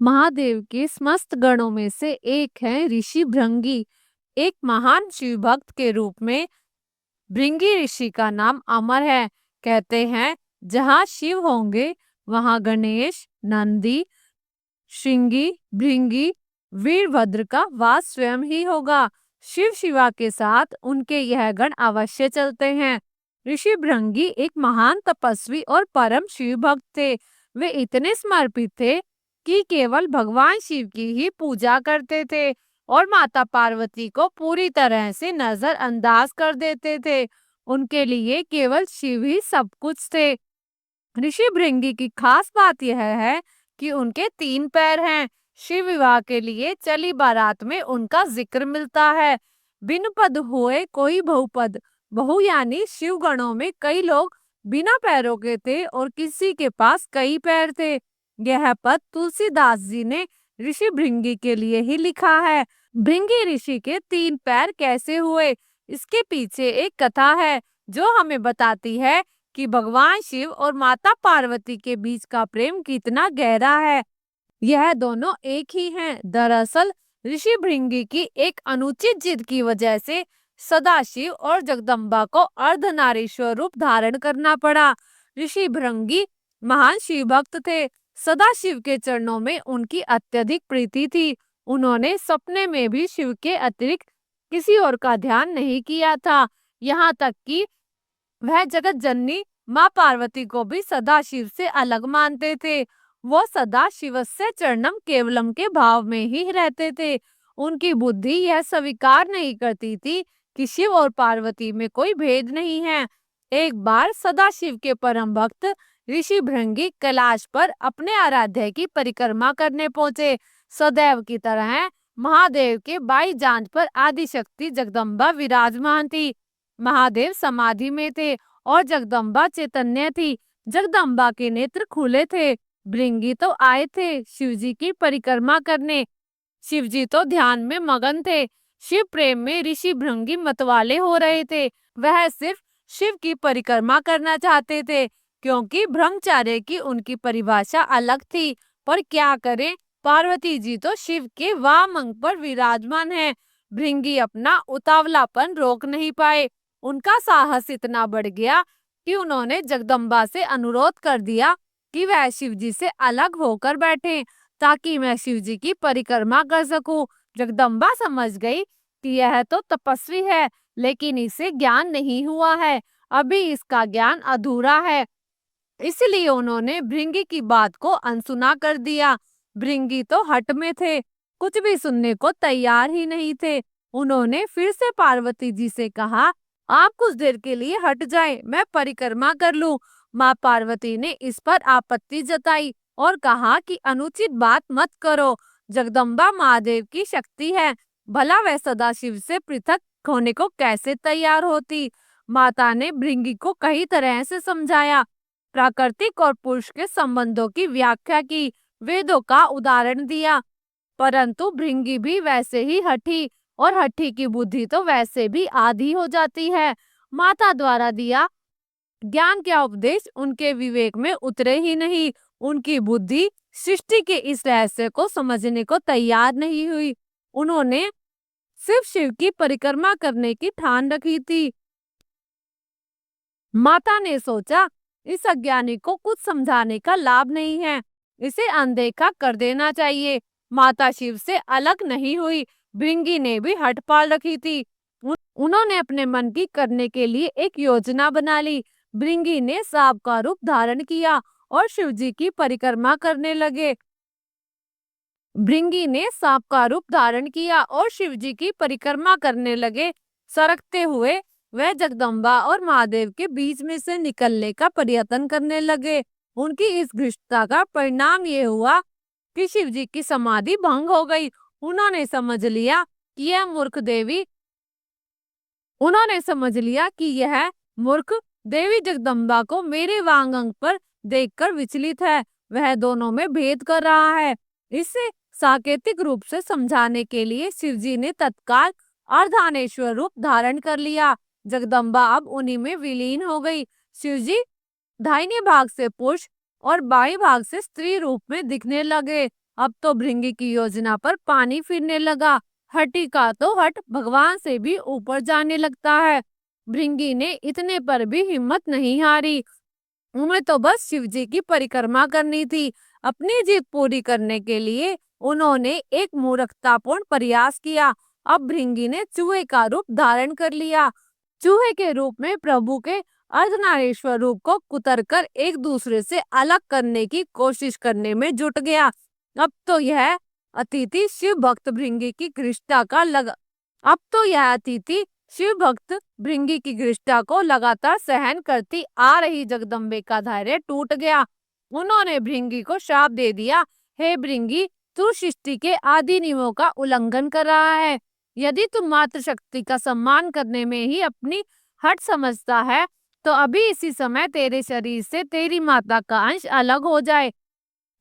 महादेव के समस्त गणों में से एक है ऋषि भृंगी। एक महान शिव भक्त के रूप में भृंगी ऋषि का नाम अमर है। कहते हैं जहाँ शिव होंगे वहां गणेश, नंदी, श्रृंगी, भृंगी, वीरभद्र का वास स्वयं ही होगा। शिव शिवा के साथ उनके यह गण अवश्य चलते हैं। ऋषि भृंगी एक महान तपस्वी और परम शिव भक्त थे। वे इतने समर्पित थे कि केवल भगवान शिव की ही पूजा करते थे और माता पार्वती को पूरी तरह से नजरअंदाज कर देते थे। उनके लिए केवल शिव ही सब कुछ थे। ऋषि भृंगी की खास बात यह है कि उनके 3 पैर हैं। शिव विवाह के लिए चली बारात में उनका जिक्र मिलता है। बिन पद हुए कोई बहुपद। बहु यानी शिव गणों में कई लोग बिना पैरों के थे और किसी के पास कई पैर थे। यह पद तुलसीदास जी ने ऋषि भृंगी के लिए ही लिखा है। भृंगी ऋषि के 3 पैर कैसे हुए, इसके पीछे एक कथा है जो हमें बताती है कि भगवान शिव और माता पार्वती के बीच का प्रेम कितना गहरा है। यह दोनों एक ही हैं। दरअसल ऋषि भृंगी की एक अनुचित जिद की वजह से सदाशिव और जगदम्बा को अर्धनारीश्वर रूप धारण करना पड़ा। ऋषि भृंगी महान शिव भक्त थे। सदाशिव के चरणों में उनकी अत्यधिक प्रीति थी। उन्होंने सपने में भी शिव के अतिरिक्त किसी और का ध्यान नहीं किया था। यहाँ तक कि वह जगत जननी माँ पार्वती को भी सदाशिव से अलग मानते थे। वो सदा शिवस्य चरणम केवलम के भाव में ही रहते थे। उनकी बुद्धि यह स्वीकार नहीं करती थी कि शिव और पार्वती में कोई भेद नहीं है। एक बार सदाशिव के परम भक्त ऋषि भृंगी कैलाश पर अपने आराध्य की परिक्रमा करने पहुंचे। सदैव की तरह महादेव के बाई जांघ पर आदिशक्ति जगदम्बा विराजमान थी। महादेव समाधि में थे और जगदम्बा चैतन्य थी। जगदम्बा के नेत्र खुले थे। भृंगी तो आए थे शिवजी की परिक्रमा करने। शिवजी तो ध्यान में मगन थे। शिव प्रेम में ऋषि भृंगी मतवाले हो रहे थे। वह सिर्फ शिव की परिक्रमा करना चाहते थे क्योंकि ब्रह्मचार्य की उनकी परिभाषा अलग थी। पर क्या करें, पार्वती जी तो शिव के वाम अंग पर विराजमान है। भृंगी अपना उतावलापन रोक नहीं पाए। उनका साहस इतना बढ़ गया कि उन्होंने जगदम्बा से अनुरोध कर दिया कि वह शिवजी से अलग होकर बैठें ताकि मैं शिवजी की परिक्रमा कर सकूं। जगदम्बा समझ गई कि यह तो तपस्वी है लेकिन इसे ज्ञान नहीं हुआ है, अभी इसका ज्ञान अधूरा है। इसलिए उन्होंने भृंगी की बात को अनसुना कर दिया। भृंगी तो हट में थे, कुछ भी सुनने को तैयार ही नहीं थे। उन्होंने फिर से पार्वती जी से कहा, आप कुछ देर के लिए हट जाएं, मैं परिक्रमा कर लूं। माँ पार्वती ने इस पर आपत्ति जताई और कहा कि अनुचित बात मत करो। जगदम्बा महादेव की शक्ति है, भला वह सदाशिव से पृथक होने को कैसे तैयार होती। माता ने भृंगी को कई तरह से समझाया, प्राकृतिक और पुरुष के संबंधों की व्याख्या की, वेदों का उदाहरण दिया, परंतु भृंगी भी वैसे ही हठी और हठी की बुद्धि तो वैसे भी आधी हो जाती है। माता द्वारा दिया ज्ञान का उपदेश उनके विवेक में उतरे ही नहीं। उनकी बुद्धि सृष्टि के इस रहस्य को समझने को तैयार नहीं हुई। उन्होंने सिर्फ शिव की परिक्रमा करने की ठान रखी थी। माता ने सोचा इस अज्ञानी को कुछ समझाने का लाभ नहीं है, इसे अनदेखा कर देना चाहिए। माता शिव से अलग नहीं हुई। भृंगी ने भी हट पाल रखी थी। उन्होंने अपने मन की करने के लिए एक योजना बना ली। भृंगी ने सांप का रूप धारण किया और शिवजी की परिक्रमा करने लगे। भृंगी ने सांप का रूप धारण किया और शिवजी की परिक्रमा करने लगे। सरकते हुए वह जगदम्बा और महादेव के बीच में से निकलने का प्रयत्न करने लगे। उनकी इस घृष्टता का परिणाम ये हुआ कि शिवजी की समाधि भंग हो गई। उन्होंने समझ लिया कि यह मूर्ख देवी जगदम्बा को मेरे वांग अंग पर देखकर विचलित है। वह दोनों में भेद कर रहा है। इसे साकेतिक रूप से समझाने के लिए शिवजी ने तत्काल अर्धानेश्वर रूप धारण कर लिया। जगदम्बा अब उन्हीं में विलीन हो गई। शिवजी दाहिने भाग से पुरुष और बाएं भाग से स्त्री रूप में दिखने लगे। अब तो भृंगी की योजना पर पानी फिरने लगा। हटी का तो हट भगवान से भी ऊपर जाने लगता है। भृंगी ने इतने पर भी हिम्मत नहीं हारी। उन्हें तो बस शिव जी की परिक्रमा करनी थी। अपनी जीत पूरी करने के लिए उन्होंने एक मूर्खतापूर्ण प्रयास किया। अब भृंगी ने चूहे का रूप धारण कर लिया। चूहे के रूप में प्रभु के अर्धनारीश्वर रूप को कुतरकर एक दूसरे से अलग करने की कोशिश करने में जुट गया। अब तो यह अतिथि शिव भक्त भृंगी की घृष्टा का लगा अब तो यह अतिथि शिव भक्त भृंगी की घृष्टा को लगातार सहन करती आ रही जगदम्बे का धैर्य टूट गया। उन्होंने भृंगी को श्राप दे दिया, हे भृंगी, तू सृष्टि के आदि नियमों का उल्लंघन कर रहा है। यदि तू मातृशक्ति का सम्मान करने में ही अपनी हट समझता है तो अभी इसी समय तेरे शरीर से तेरी माता का अंश अलग हो जाए।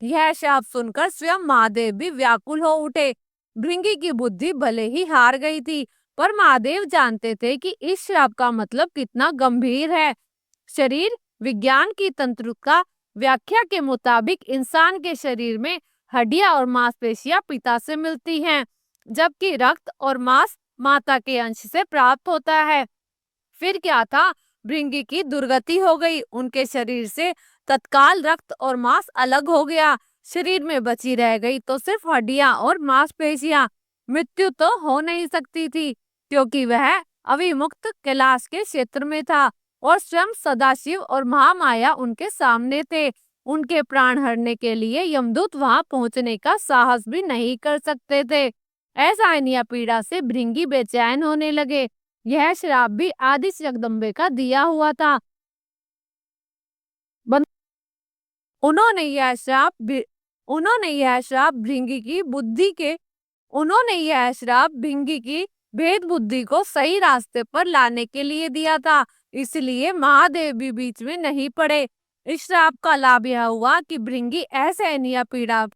यह शाप सुनकर स्वयं महादेव भी व्याकुल हो उठे। भृंगी की बुद्धि भले ही हार गई थी, पर महादेव जानते थे कि इस श्राप का मतलब कितना गंभीर है। शरीर विज्ञान की तंत्र का व्याख्या के मुताबिक इंसान के शरीर में हड्डियां और मांसपेशियां पिता से मिलती हैं, जबकि रक्त और मांस माता के अंश से प्राप्त होता है। फिर क्या था, भृंगी की दुर्गति हो गई। उनके शरीर से तत्काल रक्त और मांस अलग हो गया। शरीर में बची रह गई तो सिर्फ हड्डियां और मांसपेशियां। मृत्यु तो हो नहीं सकती थी, क्योंकि वह अविमुक्त कैलाश के क्षेत्र में था और स्वयं सदाशिव और महामाया उनके सामने थे। उनके प्राण हरने के लिए यमदूत वहां पहुंचने का साहस भी नहीं कर सकते थे। असहनीय पीड़ा से भृंगी बेचैन होने लगे। यह श्राप भी आदि जगदम्बे का दिया हुआ था। बन- उन्होंने यह श्राप भी- उन्होंने यह श्राप भृंगी की बुद्धि के उन्होंने यह श्राप भृंगी की भेद बुद्धि को सही रास्ते पर लाने के लिए दिया था। इसलिए महादेव भी बीच में नहीं पड़े। इस श्राप का लाभ यह हुआ कि भृंगी असहनीय पीड़ा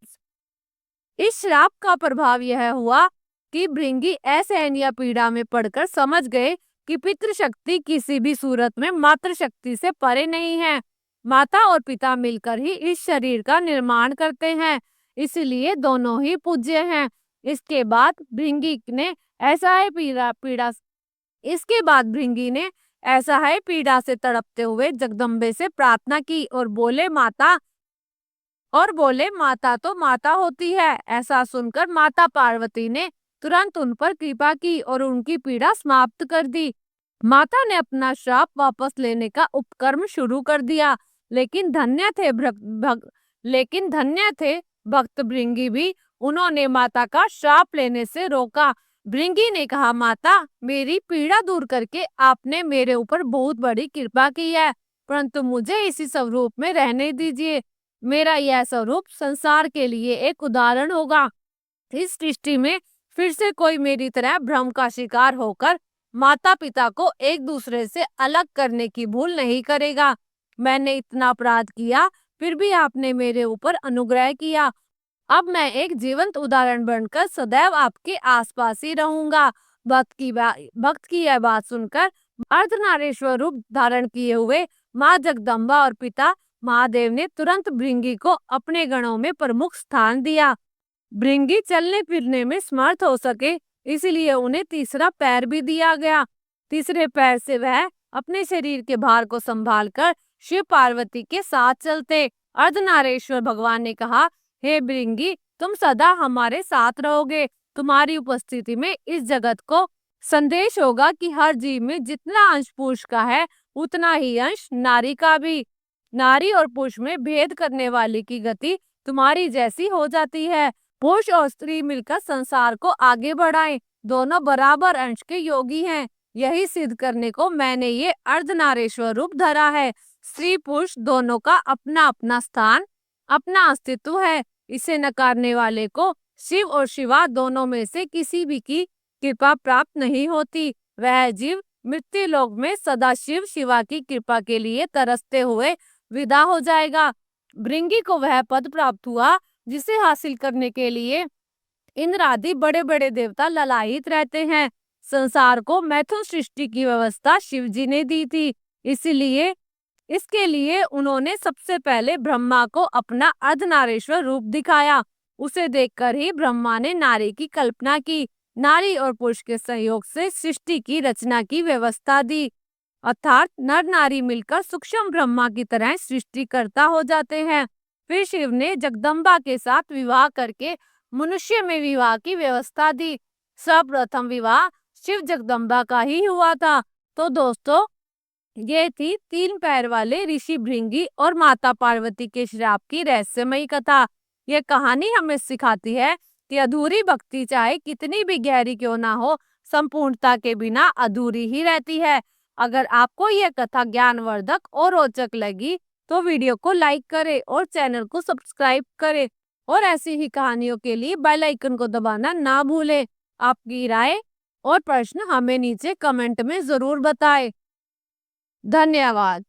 इस श्राप का प्रभाव यह हुआ कि भृंगी असहनीय पीड़ा में पड़कर समझ गए कि पितृशक्ति किसी भी सूरत में मातृशक्ति से परे नहीं है। माता और पिता मिलकर ही इस शरीर का निर्माण करते हैं, इसलिए दोनों ही पूज्य हैं। इसके बाद भृंगी ने ऐसा है पीड़ा पीड़ा इसके बाद भृंगी ने ऐसा है पीड़ा से तड़पते हुए जगदम्बे से प्रार्थना की और बोले माता तो माता होती है। ऐसा सुनकर माता पार्वती ने तुरंत उन पर कृपा की और उनकी पीड़ा समाप्त कर दी। माता ने अपना श्राप वापस लेने का उपक्रम शुरू कर दिया, लेकिन धन्य थे भक्त भृंगी भी। उन्होंने माता का श्राप लेने से रोका। भृंगी ने कहा, माता, मेरी पीड़ा दूर करके आपने मेरे ऊपर बहुत बड़ी कृपा की है, परंतु मुझे इसी स्वरूप में रहने दीजिए। मेरा यह स्वरूप संसार के लिए एक उदाहरण होगा। इस सृष्टि में फिर से कोई मेरी तरह भ्रम का शिकार होकर माता पिता को एक दूसरे से अलग करने की भूल नहीं करेगा। मैंने इतना अपराध किया, फिर भी आपने मेरे ऊपर अनुग्रह किया। अब मैं एक जीवंत उदाहरण बनकर सदैव आपके आसपास ही रहूंगा। भक्त की यह बात सुनकर अर्धनारीश्वर रूप धारण किए हुए माँ जगदम्बा और पिता महादेव ने तुरंत भृंगी को अपने गणों में प्रमुख स्थान दिया। भृंगी चलने फिरने में समर्थ हो सके, इसलिए उन्हें तीसरा पैर भी दिया गया। तीसरे पैर से वह अपने शरीर के भार को संभालकर शिव पार्वती के साथ चलते। अर्धनारीश्वर भगवान ने कहा, हे भृंगी, तुम सदा हमारे साथ रहोगे। तुम्हारी उपस्थिति में इस जगत को संदेश होगा कि हर जीव में जितना अंश पुरुष का है, उतना ही अंश नारी का भी। नारी और पुरुष में भेद करने वाली की गति तुम्हारी जैसी हो जाती है। पुरुष और स्त्री मिलकर संसार को आगे बढ़ाएं। दोनों बराबर अंश के योगी हैं। यही सिद्ध करने को मैंने ये अर्धनारीश्वर रूप धरा है। स्त्री पुरुष दोनों का अपना अपना स्थान, अपना अस्तित्व है। इसे नकारने वाले को शिव और शिवा दोनों में से किसी भी की कृपा प्राप्त नहीं होती। वह जीव मृत्यु लोक में सदा शिव शिवा की कृपा के लिए तरसते हुए विदा हो जाएगा। भृंगी को वह पद प्राप्त हुआ जिसे हासिल करने के लिए इंद्र आदि बड़े बड़े देवता ललायित रहते हैं। संसार को मैथुन सृष्टि की व्यवस्था शिव जी ने दी थी, इसलिए इसके लिए उन्होंने सबसे पहले ब्रह्मा को अपना अर्धनारीश्वर रूप दिखाया। उसे देखकर ही ब्रह्मा ने नारी की कल्पना की, नारी और पुरुष के सहयोग से सृष्टि की रचना की व्यवस्था दी, अर्थात नर नारी मिलकर सूक्ष्म ब्रह्मा की तरह सृष्टि करता हो जाते हैं। फिर शिव ने जगदम्बा के साथ विवाह करके मनुष्य में विवाह की व्यवस्था दी। सर्वप्रथम विवाह शिव जगदम्बा का ही हुआ था। तो दोस्तों, ये थी 3 पैर वाले ऋषि भृंगी और माता पार्वती के श्राप की रहस्यमयी कथा। ये कहानी हमें सिखाती है कि अधूरी भक्ति चाहे कितनी भी गहरी क्यों ना हो, संपूर्णता के बिना अधूरी ही रहती है। अगर आपको यह कथा ज्ञानवर्धक और रोचक लगी तो वीडियो को लाइक करें और चैनल को सब्सक्राइब करें, और ऐसी ही कहानियों के लिए बेल आइकन को दबाना ना भूलें। आपकी राय और प्रश्न हमें नीचे कमेंट में जरूर बताएं। धन्यवाद।